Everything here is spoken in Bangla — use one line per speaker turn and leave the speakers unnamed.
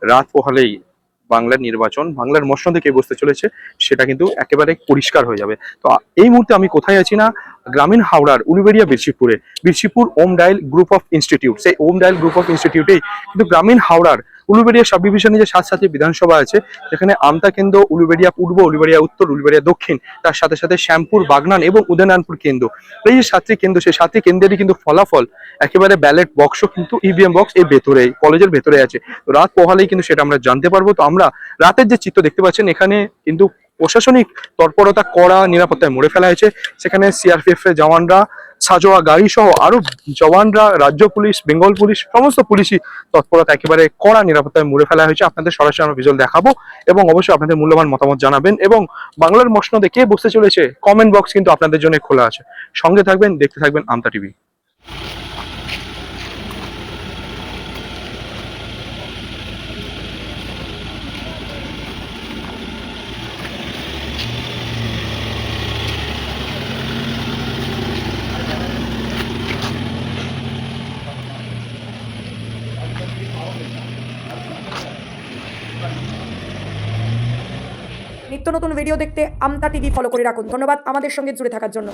রাত পোহালেই বাংলার নির্বাচন, বাংলার মসনদে কে বসতে চলেছে সেটা কিন্তু একেবারে পরিষ্কার হয়ে যাবে। তো এই মুহূর্তে আমি কোথায় আছি না, গ্রামীণ হাওড়ার উলুবেড়িয়া বীরশিবপুরে, বীরশিবপুর ওম ডায়াল গ্রুপ অফ ইনস্টিটিউট, সেই ওম ডায়াল গ্রুপ অফ ইনস্টিটিউটেই কিন্তু গ্রামীণ হাওড়ার উলুবেড়িয়া সাব ডিভিশনে যে 7টি বিধানসভা আছে, যেখানে আমতা কেন্দ্র, উলুবেড়িয়া পূর্ব, উলুবেড়িয়া উত্তর, উলুবেড়িয়া দক্ষিণ, তার সাথে সাথে শ্যামপুর, বাগনান এবং উদয়নারায়ণপুর কেন্দ্র, এই যে 7টি কেন্দ্র, সেই 7টি কেন্দ্রেরই কিন্তু ফলাফল একেবারে ব্যালট বক্সও কিন্তু ইভিএম বক্স এই ভেতরে, কলেজের ভেতরে আছে। তো রাত পোহালেই কিন্তু সেটা আমরা জানতে পারবো। তো আমরা রাতের যে চিত্র দেখতে পাচ্ছেন, এখানে কিন্তু প্রশাসনিক তৎপরতা, কড়া নিরাপত্তায় মুড়ে ফেলা হয়েছে। সেখানে সিআরপিএফ এর জওয়ানরা, সাজোয়া গাড়ি সহ আরো জওয়ানরা, রাজ্য পুলিশ, বেঙ্গল পুলিশ, সমস্ত পুলিশই তৎপরতা একেবারে কড়া নিরাপত্তায় মুড়ে ফেলা হয়েছে। আপনাদের সরাসরি আমরা ভিজুয়াল দেখাবো এবং অবশ্যই আপনাদের মূল্যবান মতামত জানাবেন। এবং বাংলার মসনদে কে বসতে চলেছে, কমেন্ট বক্স কিন্তু আপনাদের জন্য খোলা আছে। সঙ্গে থাকবেন, দেখতে থাকবেন আমতা টিভি।
নিত্য নতুন ভিডিও দেখতে আমতা টিভি ফলো করে রাখুন। ধন্যবাদ আমাদের সঙ্গে জুড়ে থাকার জন্য।